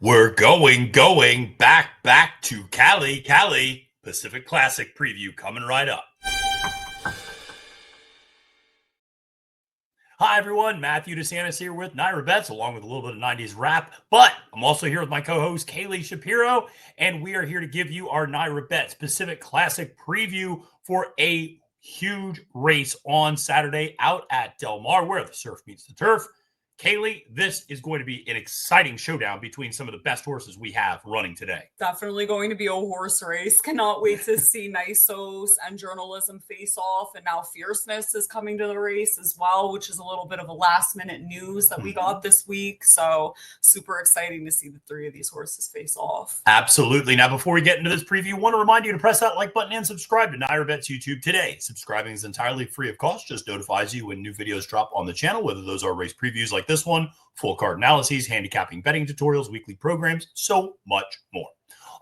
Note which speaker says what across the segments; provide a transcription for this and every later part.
Speaker 1: We're going back to Kaylie. Kaylie, Pacific Classic preview coming right up. Hi, everyone. Matthew DeSantis here with NYRA Bets, along with a little bit of 90s rap. But I'm also here with my co-host, Kaylie Shapiro, and we are here to give you our NYRA Bets Pacific Classic preview for a huge race on Saturday out at Del Mar, where the surf meets the turf. Kaylie, this is going to be an exciting showdown between some of the best horses we have running today.
Speaker 2: Definitely going to be a horse race. Cannot wait to see Nysos and Journalism face off. And now Fierceness is coming to the race as well, which is a little bit of a last minute news that we got this week. So super exciting to see the three of these horses face off.
Speaker 1: Absolutely. Now, before we get into this preview, I want to remind you to press that like button and subscribe to NYRA Bets YouTube today. Subscribing is entirely free of cost, just notifies you when new videos drop on the channel, whether those are race previews like this one, full card analyses, handicapping betting tutorials, weekly programs, so much more.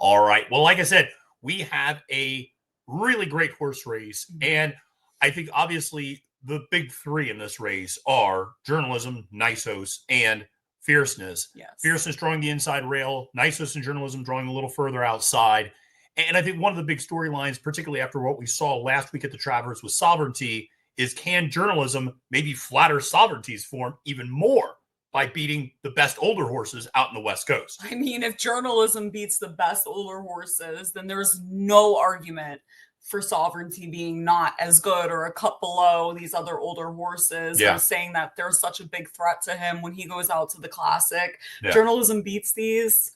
Speaker 1: All right. Well, like I said, we have a really great horse race. And I think obviously the big three in this race are Journalism, Nysos, and Fierceness.
Speaker 2: Yes.
Speaker 1: Fierceness drawing the inside rail, Nysos and Journalism drawing a little further outside. And I think one of the big storylines, particularly after what we saw last week at the Travers with Sovereignty, is can Journalism maybe flatter Sovereignty's form even more by beating the best older horses out in the West Coast?
Speaker 2: I mean, if Journalism beats the best older horses, then there's no argument for Sovereignty being not as good or a cut below these other older horses.
Speaker 1: Yeah.
Speaker 2: And saying that there's such a big threat to him when he goes out to the Classic.
Speaker 1: Yeah.
Speaker 2: Journalism beats these.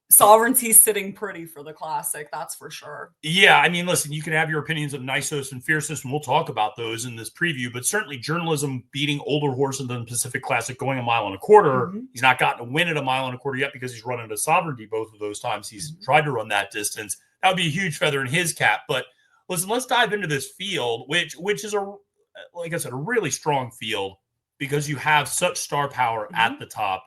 Speaker 2: Sovereignty's sitting pretty for the Classic, that's for sure.
Speaker 1: Yeah, I mean, listen, you can have your opinions of Nysos and Fierceness, and we'll talk about those in this preview, but certainly Journalism beating older horses than the Pacific Classic going 1.25 miles. He's not gotten a win at 1.25 miles yet because he's running a Sovereignty both of those times he's tried to run that distance. That would be a huge feather in his cap. But listen, let's dive into this field, which is, like I said, a really strong field because you have such star power at the top.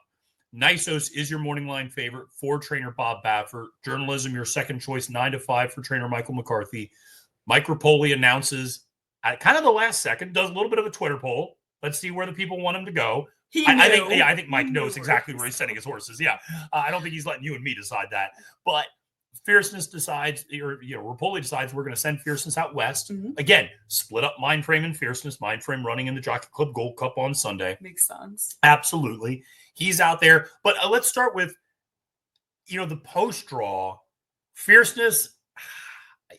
Speaker 1: Nysos is your morning line favorite for trainer Bob Baffert. Journalism, your second choice, 9-5 for trainer Michael McCarthy. Mike Repole announces at kind of the last second, does a little bit of a Twitter poll. Let's see where the people want him to go. I think Mike knows exactly where he's sending his horses. Yeah, I don't think he's letting you and me decide that. But Fierceness decides, or Repole decides we're going to send Fierceness out west. Again, split up Mind Frame and Fierceness. Mind Frame running in the Jockey Club Gold Cup on Sunday.
Speaker 2: Makes sense.
Speaker 1: Absolutely. He's out there. But let's start with, the post draw. Fierceness,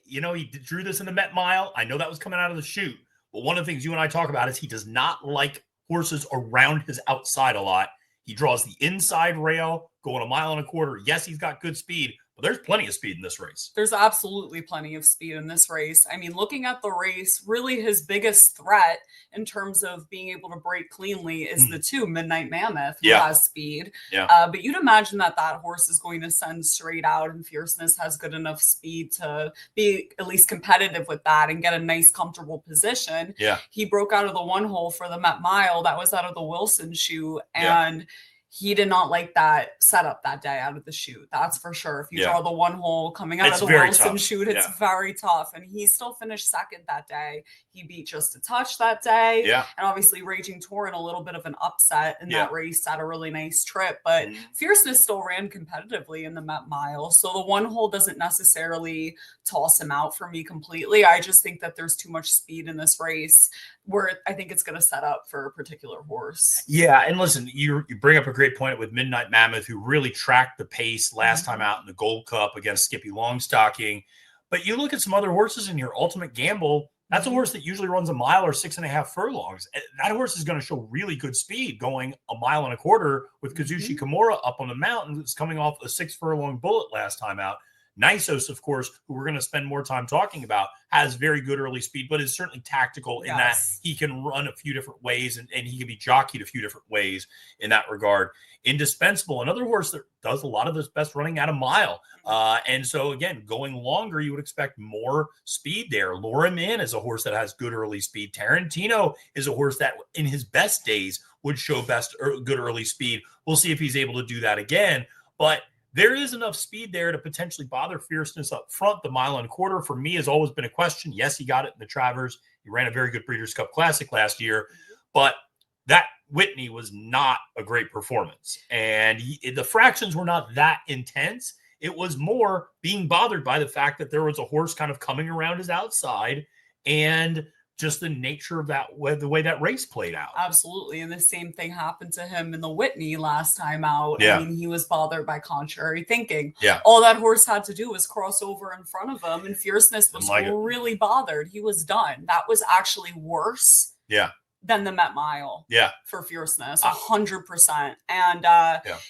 Speaker 1: he drew this in the Met Mile. I know that was coming out of the chute. But one of the things you and I talk about is he does not like horses around his outside a lot. He draws the inside rail going 1.25 miles. Yes, he's got good speed, but there's plenty of speed in this race.
Speaker 2: There's absolutely plenty of speed in this race. I mean, looking at the race, really his biggest threat in terms of being able to break cleanly is the 2 Midnight Mammoth, who has speed.
Speaker 1: Yeah.
Speaker 2: But you'd imagine that horse is going to send straight out, and Fierceness has good enough speed to be at least competitive with that and get a nice, comfortable position.
Speaker 1: Yeah.
Speaker 2: He broke out of the 1 hole for the Met Mile. That was out of the Wilson chute. And he did not like that setup that day out of the chute. That's for sure. If you draw the 1 hole coming out of the Wilson chute, it's very tough. And he still finished second that day. He beat Just a Touch that day.
Speaker 1: Yeah.
Speaker 2: And obviously Raging Torrent, a little bit of an upset in that race, had a really nice trip. But Fierceness still ran competitively in the Met Mile. So the 1 hole doesn't necessarily toss him out for me completely. I just think that there's too much speed in this race where I think it's going to set up for a particular horse.
Speaker 1: Yeah, and listen, you bring up a great point with Midnight Mammoth, who really tracked the pace last time out in the Gold Cup against Skippy Longstocking. But you look at some other horses in your Ultimate Gamble, that's a horse that usually runs 1 mile or 6.5 furlongs. That horse is going to show really good speed going 1.25 miles with Kazushi Kimura up on the mountain. It's coming off a 6 furlong bullet last time out. Nysos, of course, who we're going to spend more time talking about, has very good early speed, but is certainly tactical in that he can run a few different ways and he can be jockeyed a few different ways in that regard. Indispensable, another horse that does a lot of his best running at 1 mile. And so, again, going longer, you would expect more speed there. Laura Min is a horse that has good early speed. Tarantino is a horse that in his best days would show good early speed. We'll see if he's able to do that again. But there is enough speed there to potentially bother Fierceness up front. The 1.25 miles for me has always been a question. Yes, he got it in the Travers. He ran a very good Breeders' Cup Classic last year. But that Whitney was not a great performance. And the fractions were not that intense. It was more being bothered by the fact that there was a horse kind of coming around his outside and just the nature of that, the way that race played out.
Speaker 2: Absolutely. And the same thing happened to him in the Whitney last time out.
Speaker 1: Yeah.
Speaker 2: I mean, he was bothered by contrary thinking.
Speaker 1: Yeah.
Speaker 2: All that horse had to do was cross over in front of him, and Fierceness was really bothered. He was done. That was actually worse.
Speaker 1: Yeah.
Speaker 2: Than the Met Mile.
Speaker 1: Yeah.
Speaker 2: For Fierceness, 100%. And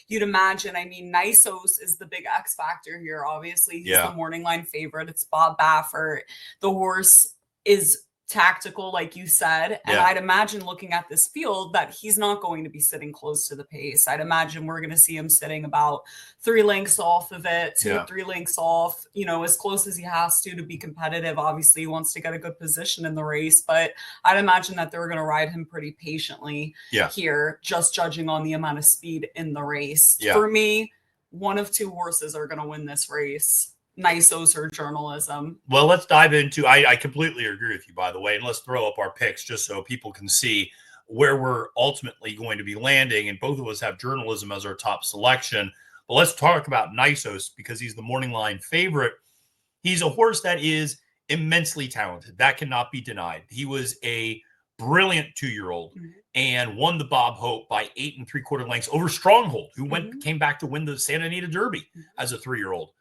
Speaker 2: you'd imagine, I mean, Nysos is the big X factor here. Obviously, he's the morning line favorite. It's Bob Baffert. The horse is tactical, like you said. And I'd imagine, looking at this field, that he's not going to be sitting close to the pace. I'd imagine we're going to see him sitting about 3 lengths off of it, 2 or 3 lengths off, you know, as close as he has to be competitive. Obviously, he wants to get a good position in the race, but I'd imagine that they're going to ride him pretty patiently here, just judging on the amount of speed in the race. For me, one of 2 horses are going to win this race. Nysos or Journalism.
Speaker 1: Well, let's dive into, I completely agree with you, by the way, and let's throw up our picks just so people can see where we're ultimately going to be landing. And both of us have Journalism as our top selection. But let's talk about Nysos, because he's the morning line favorite. He's a horse that is immensely talented. That cannot be denied. He was a brilliant 2-year-old and won the Bob Hope by 8 3/4 lengths over Stronghold, who came back to win the Santa Anita Derby as a 3-year-old.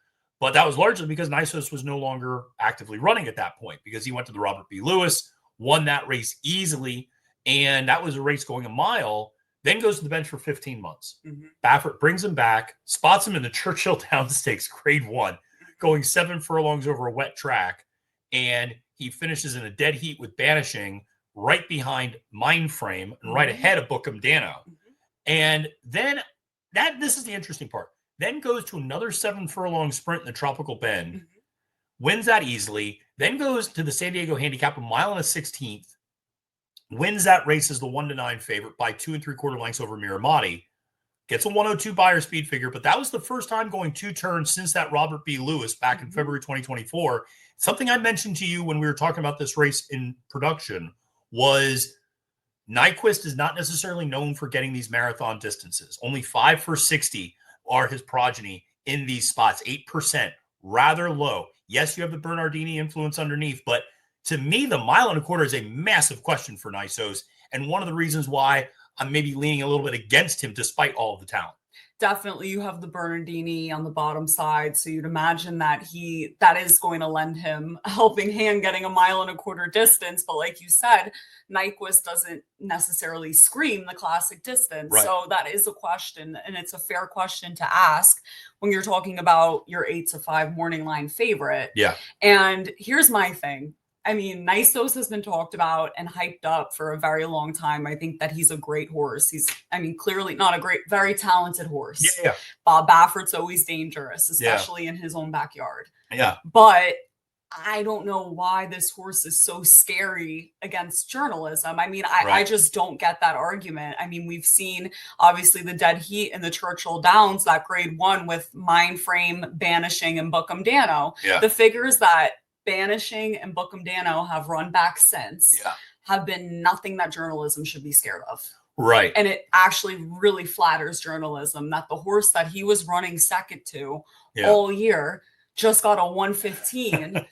Speaker 1: But that was largely because Nysos was no longer actively running at that point, because he went to the Robert B. Lewis, won that race easily, and that was a race going a mile, then goes to the bench for 15 months. Baffert brings him back, spots him in the Churchill Downs Stakes Grade 1, going 7 furlongs over a wet track, and he finishes in a dead heat with Banishing right behind Mindframe and right ahead of Bookham Dano. And then this is the interesting part. Then goes to another 7 furlong sprint in the Tropical Bend, wins that easily, then goes to the San Diego Handicap, a mile and a 16th, wins that race as the 1-9 favorite by 2 3/4 lengths over Miramati, gets a 102 buyer speed figure, but that was the first time going 2 turns since that Robert B. Lewis back in February 2024. Something I mentioned to you when we were talking about this race in production was Nyquist is not necessarily known for getting these marathon distances. Only 5 for 60 are his progeny in these spots, 8%, rather low. Yes, you have the Bernardini influence underneath, but to me, the 1.25 miles is a massive question for Nysos, and one of the reasons why I'm maybe leaning a little bit against him despite all of the talent.
Speaker 2: Definitely, you have the Bernardini on the bottom side, so you'd imagine that that is going to lend him a helping hand getting 1.25 miles distance. But like you said, Nyquist doesn't necessarily scream the classic distance.
Speaker 1: Right.
Speaker 2: So that is a question, and it's a fair question to ask when you're talking about your 8-5 morning line favorite.
Speaker 1: Yeah.
Speaker 2: And here's my thing. I mean, Nysos has been talked about and hyped up for a very long time. I think that he's a great horse. He's, I mean, clearly not a great, very talented horse.
Speaker 1: Yeah.
Speaker 2: Bob Baffert's always dangerous, especially in his own backyard.
Speaker 1: Yeah.
Speaker 2: But I don't know why this horse is so scary against Journalism. I mean, I just don't get that argument. I mean, we've seen, obviously, the dead heat in the Churchill Downs, that Grade 1 with Mindframe, Banishing, and Bookham Dano.
Speaker 1: Yeah.
Speaker 2: The figures that Banishing and Bookham Dano have run back since have been nothing that Journalism should be scared of.
Speaker 1: Right.
Speaker 2: And it actually really flatters Journalism that the horse that he was running second to all year just got a 115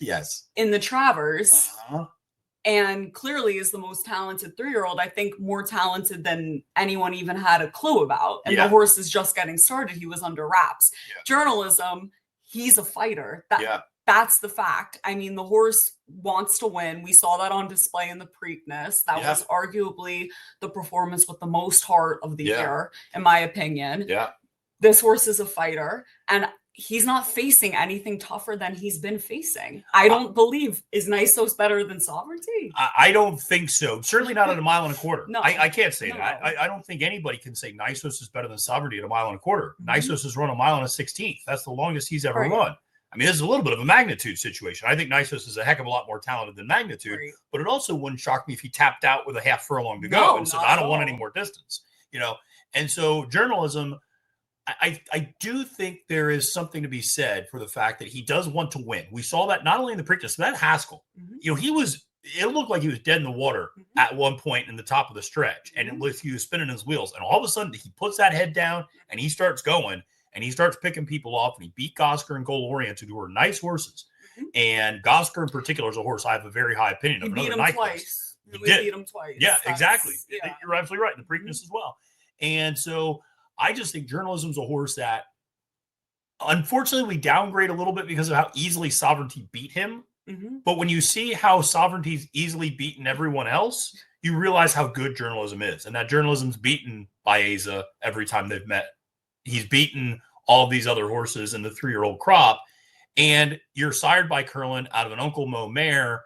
Speaker 2: in the Travers. And clearly is the most talented 3-year-old, I think more talented than anyone even had a clue about. And the horse is just getting started. He was under wraps. Journalism, he's a fighter. That's the fact. I mean, the horse wants to win. We saw that on display in the Preakness. That was arguably the performance with the most heart of the year, in my opinion. This horse is a fighter, and he's not facing anything tougher than he's been facing. I don't believe, is Nysos better than Sovereignty?
Speaker 1: I don't think so. Certainly not at 1.25 miles.
Speaker 2: No,
Speaker 1: I can't say that. I don't think anybody can say Nysos is better than Sovereignty at 1.25 miles. Nysos has run 1 mile and a 16th. That's the longest he's ever run. I mean, this is a little bit of a magnitude situation. I think Nysos is a heck of a lot more talented than magnitude, but it also wouldn't shock me if he tapped out with a half furlong to go and said, I don't want any more distance, you know? And so Journalism, I do think there is something to be said for the fact that he does want to win. We saw that not only in the Preakness, but that Haskell, you know, he was it looked like he was dead in the water at one point in the top of the stretch. And it was, he was spinning his wheels. And all of a sudden, he puts that head down and he starts going and he starts picking people off. And he beat Gosker and Goal Oriented, who are nice horses. And Gosker in particular is a horse I have a very high opinion of.
Speaker 2: He beat him twice.
Speaker 1: He did.
Speaker 2: Beat him twice.
Speaker 1: Yeah, exactly.
Speaker 2: Yeah.
Speaker 1: You're absolutely right. The Preakness as well. And so I just think Journalism's a horse that, unfortunately, we downgrade a little bit because of how easily Sovereignty beat him. But when you see how Sovereignty's easily beaten everyone else, you realize how good Journalism is. And that Journalism's beaten Baeza every time they've met. He's beaten all of these other horses in the 3-year-old crop. And you're sired by Curlin out of an Uncle Mo mare.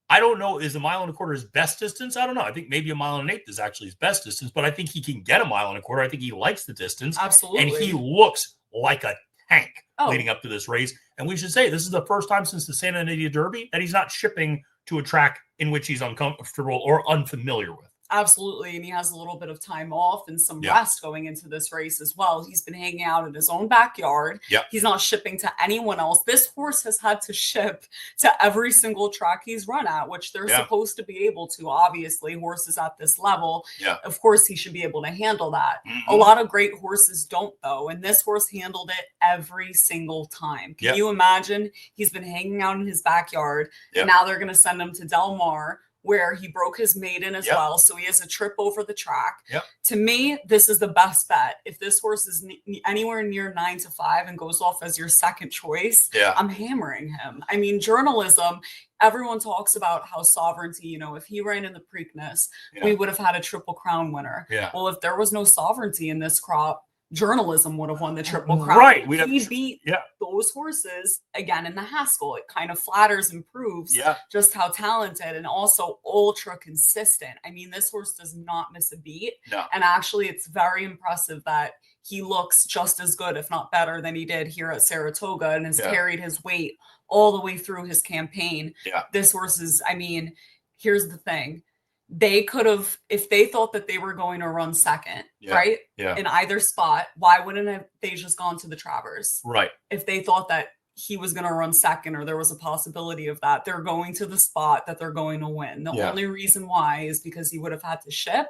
Speaker 1: I don't know, is a 1.25 miles his best distance? I don't know. I think maybe 1.125 miles is actually his best distance, but I think he can get 1.25 miles. I think he likes the distance.
Speaker 2: Absolutely.
Speaker 1: And he looks like a tank leading up to this race. And we should say this is the first time since the Santa Anita Derby that he's not shipping to a track in which he's uncomfortable or unfamiliar with.
Speaker 2: Absolutely. And he has a little bit of time off and some rest going into this race as well. He's been hanging out in his own backyard. He's not shipping to anyone else. This horse has had to ship to every single track he's run at, which they're supposed to be able to. Obviously, horses at this level, of course, he should be able to handle that. A lot of great horses don't, though. And this horse handled it every single time. Can you imagine? He's been hanging out in his backyard. And now they're going to send him to Del Mar, where he broke his maiden as well. So he has a trip over the track. To me, this is the best bet. If this horse is anywhere near 9 to 5 and goes off as your second choice, I'm hammering him. I mean, Journalism, everyone talks about how Sovereignty, you know, if he ran in the Preakness, we would have had a Triple Crown winner. Well, if there was no Sovereignty in this crop, Journalism would have won the Triple Crown.
Speaker 1: Right.
Speaker 2: He beat those horses again in the Haskell. It kind of flatters and proves just how talented and also ultra consistent. I mean, this horse does not miss a beat. And actually, it's very impressive that he looks just as good, if not better, than he did here at Saratoga and has carried his weight all the way through his campaign. This horse is, I mean, here's the thing. They could have, if they thought that they were going to run second, right? In either spot, why wouldn't have they just gone to the Travers?
Speaker 1: Right.
Speaker 2: If they thought that he was going to run second or there was a possibility of that, they're going to the spot that they're going to win. The only reason why is because he would have had to ship,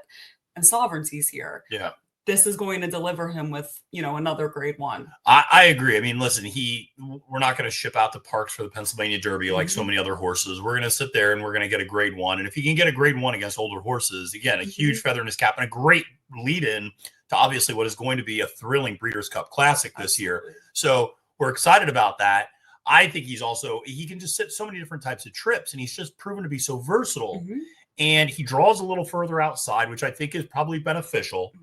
Speaker 2: and Sovereignty's here. This is going to deliver him with, you know, another grade 1.
Speaker 1: I agree. I mean, listen, we're not going to ship out the parks for the Pennsylvania Derby like so many other horses. We're going to sit there and we're going to get a grade 1. And if he can get a grade 1 against older horses, again, a huge feather in his cap and a great lead in to obviously what is going to be a thrilling Breeders' Cup Classic this year. So we're excited about that. I think he can just sit so many different types of trips, and he's just proven to be so versatile. And he draws a little further outside, which I think is probably beneficial.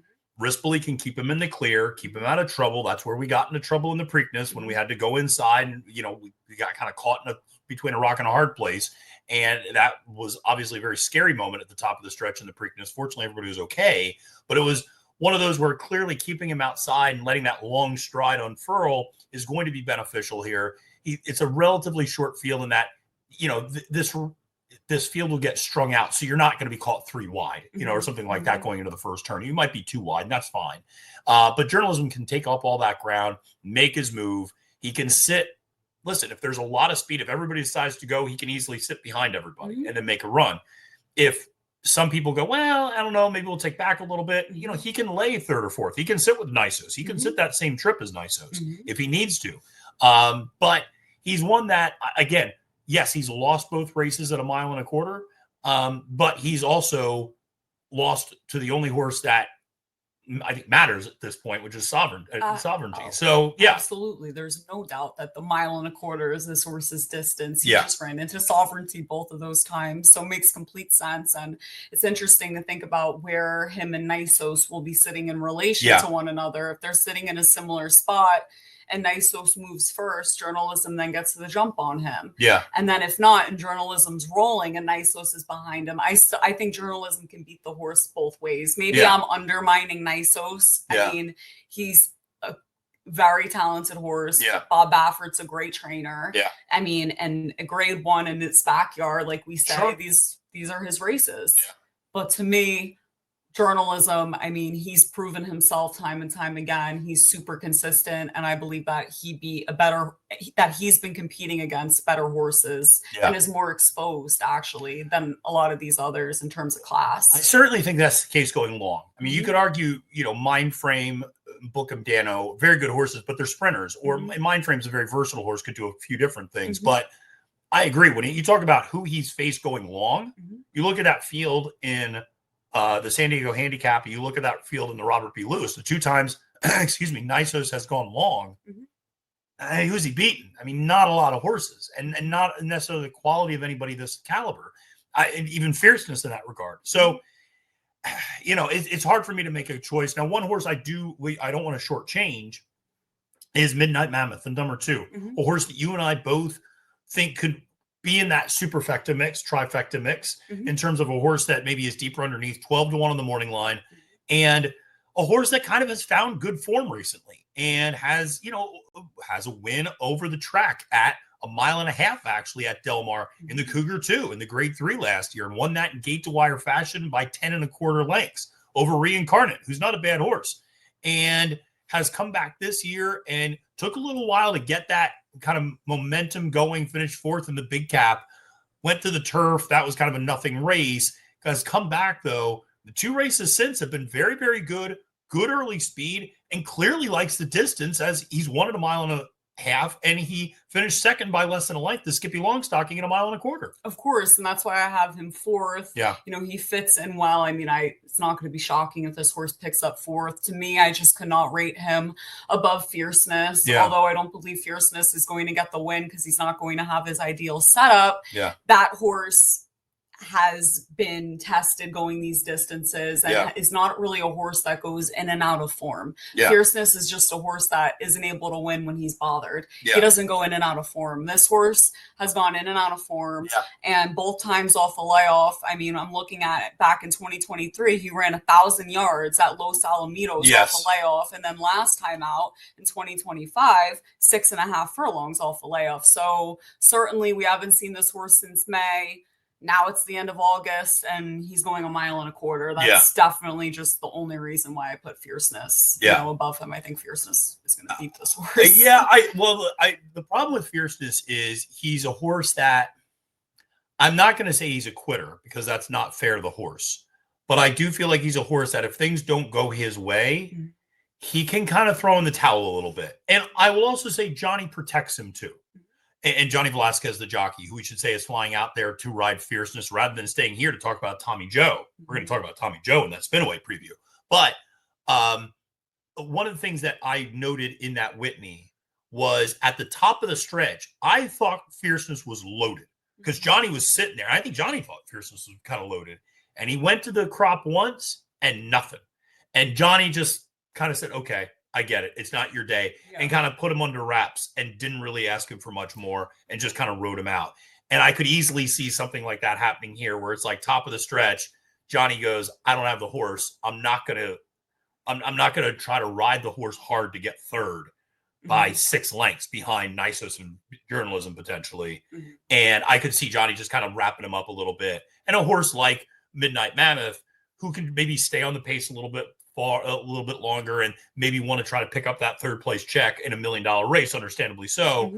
Speaker 1: Rispoli can keep him in the clear, keep him out of trouble. That's where we got into trouble in the Preakness when we had to go inside and, you know, we got kind of caught between a rock and a hard place. And that was obviously a very scary moment at the top of the stretch in the Preakness. Fortunately, everybody was okay. But it was one of those where clearly keeping him outside and letting that long stride unfurl is going to be beneficial here. It's a relatively short field in that, you know, this field will get strung out. So you're not going to be caught 3 wide, you know, or something like that going into the first turn. You might be 2 wide, and that's fine. But Journalism can take up all that ground, make his move. He can sit. Listen, if there's a lot of speed, if everybody decides to go, he can easily sit behind everybody and then make a run. If some people go, well, I don't know, maybe we'll take back a little bit. You know, he can lay 3rd or 4th. He can sit with Nysos. He can sit that same trip as Nysos if he needs to. But he's one that, again, yes, he's lost both races at 1.25 miles, but he's also lost to the only horse that I think matters at this point, which is Sovereignty. So, yeah.
Speaker 2: Absolutely. There's no doubt that the 1.25 miles is this horse's distance. He just ran into Sovereignty both of those times. So it makes complete sense. And it's interesting to think about where him and Nysos will be sitting in relation to one another. If they're sitting in a similar spot, and Nysos moves first, Journalism then gets the jump on him. And then if not, and Journalism's rolling and Nysos is behind him, I think Journalism can beat the horse both ways. Maybe I'm undermining Nysos. I mean, he's a very talented horse. Bob Baffert's a great trainer. I mean, and a grade 1 in its backyard, like we say, these are his races. But to me, journalism, I mean, he's proven himself time and time again. He's super consistent, and I believe that he's been competing against better horses and is more exposed actually than a lot of these others in terms of class.
Speaker 1: I certainly think that's the case going long. I mean, you could argue, Mind Frame, Bookham Dano, very good horses, but they're sprinters. Or Mind Frame's a very versatile horse, could do a few different things. But I agree. When you talk about who he's faced going long, you look at that field in the San Diego Handicap, you look at that field in the Robert B. Lewis, the 2 times, Nysos has gone long. Who's he beaten? I mean, not a lot of horses, and not necessarily the quality of anybody this caliber, and even Fierceness in that regard. So, it's hard for me to make a choice. Now, one horse I don't want to shortchange is Midnight Mammoth, and number 2, a horse that you and I both think could be in that superfecta mix, trifecta mix, in terms of a horse that maybe is deeper underneath, 12-1 on the morning line, and a horse that kind of has found good form recently and has a win over the track at 1.5 miles actually at Del Mar in the Cougar 2 in the Grade 3 last year, and won that in gate to wire fashion by 10 1/4 lengths over Reincarnate, who's not a bad horse, and has come back this year and took a little while to get that kind of momentum going, finished 4th in the big cap, went to the turf. That was kind of a nothing race. Has come back, though. The 2 races since have been very, very good early speed, and clearly likes the distance, as he's won at 1.5 miles, and he finished second by less than a length to Skippy Longstocking at 1.25 miles.
Speaker 2: Of course, and that's why I have him 4th.
Speaker 1: Yeah.
Speaker 2: He fits in well. I mean, it's not going to be shocking if this horse picks up 4th. To me, I just could not rate him above Fierceness, although I don't believe Fierceness is going to get the win because he's not going to have his ideal setup.
Speaker 1: Yeah.
Speaker 2: That horse has been tested going these distances and is not really a horse that goes in and out of form. Fierceness is just a horse that isn't able to win when he's bothered. He doesn't go in and out of form. This horse has gone in and out of form, and both times off a layoff. I mean, I'm looking at it back in 2023, he ran 1,000 yards at Los Alamitos off a layoff, and then last time out in 2025, 6.5 furlongs off a layoff. So certainly we haven't seen this horse since May. Now it's the end of August, and he's going 1.25 miles. That's definitely just the only reason why I put Fierceness above him. I think Fierceness is going to beat this horse.
Speaker 1: The problem with Fierceness is he's a horse that I'm not going to say he's a quitter, because that's not fair to the horse. But I do feel like he's a horse that if things don't go his way, he can kind of throw in the towel a little bit. And I will also say Johnny protects him too. And Johnny Velasquez, the jockey, who we should say is flying out there to ride Fierceness rather than staying here to talk about Tommy Joe. We're going to talk about Tommy Joe in that Spinaway preview. But one of the things that I noted in that Whitney was at the top of the stretch, I thought Fierceness was loaded because Johnny was sitting there. I think Johnny thought Fierceness was kind of loaded. And he went to the crop once and nothing. And Johnny just kind of said, okay, I get it. It's not your day. And kind of put him under wraps and didn't really ask him for much more and just kind of rode him out. And I could easily see something like that happening here where it's like top of the stretch. Johnny goes, I don't have the horse. I'm not going to try to ride the horse hard to get third by 6 lengths behind Nysos and Journalism potentially. And I could see Johnny just kind of wrapping him up a little bit. And a horse like Midnight Mammoth, who can maybe stay on the pace a little bit longer and maybe want to try to pick up that 3rd place check in $1 million race, understandably so.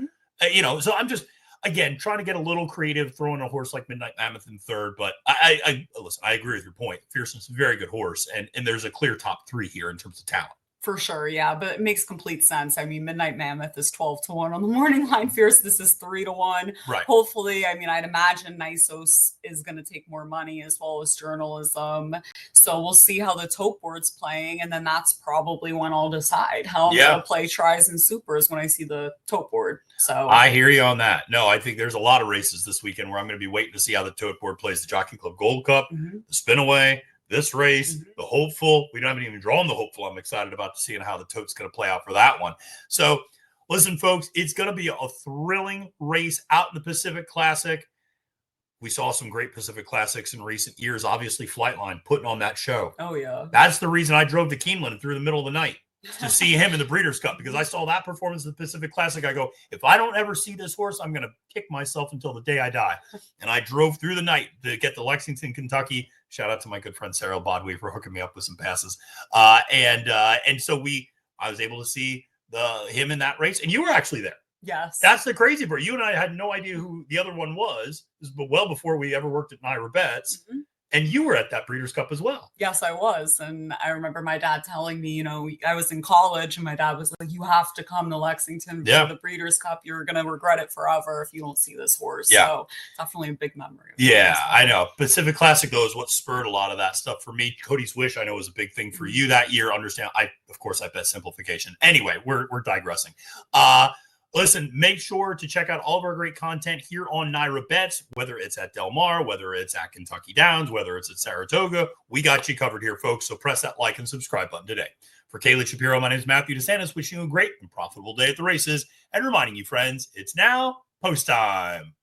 Speaker 1: So I'm just, again, trying to get a little creative, throwing a horse like Midnight Mammoth in 3rd. But I listen, I agree with your point. Fierceness is a very good horse, and there's a clear top 3 here in terms of talent.
Speaker 2: For sure, yeah, but it makes complete sense. I mean, Midnight Mammoth is 12-1 on the morning line. Fierceness is 3-1.
Speaker 1: Right.
Speaker 2: Hopefully, I mean, I'd imagine Nysos is going to take more money as well as Journalism. So we'll see how the tote board's playing, and then that's probably when I'll decide how I'm going to play tries and supers when I see the tote board. So
Speaker 1: I hear you on that. No, I think there's a lot of races this weekend where I'm going to be waiting to see how the tote board plays. The Jockey Club Gold Cup, the Spinaway, this race, the hopeful. We haven't even drawn the hopeful. I'm excited about seeing how the tote's going to play out for that one. So listen, folks, it's going to be a thrilling race out in the Pacific Classic. We saw some great Pacific Classics in recent years. Obviously, Flightline putting on that show.
Speaker 2: Oh, yeah.
Speaker 1: That's the reason I drove to Keeneland through the middle of the night. to see him in the Breeders' Cup, because I saw that performance in the Pacific Classic. I go, if I don't ever see this horse, I'm going to kick myself until the day I die. And I drove through the night to get to Lexington, Kentucky. Shout out to my good friend Sarah Bodway for hooking me up with some passes. And so I was able to see him in that race, and you were actually there.
Speaker 2: Yes.
Speaker 1: That's the crazy part. You and I had no idea who the other one was, but well before we ever worked at NYRA Bets. Mm-hmm. And you were at that Breeders' Cup as well.
Speaker 2: Yes, I was. And I remember my dad telling me, I was in college and my dad was like, you have to come to Lexington for the Breeders' Cup. You're going to regret it forever if you don't see this horse. Yeah. So definitely a big memory.
Speaker 1: Yeah, I know. Pacific Classic, though, is what spurred a lot of that stuff for me. Cody's Wish, I know, was a big thing for you that year. Understand? Of course, I bet simplification. Anyway, we're digressing. Listen, make sure to check out all of our great content here on NYRA Bets, whether it's at Del Mar, whether it's at Kentucky Downs, whether it's at Saratoga. We got you covered here, folks. So press that like and subscribe button today. For Kaylie Shapiro, my name is Matthew DeSantis, wishing you a great and profitable day at the races and reminding you, friends, it's now post time.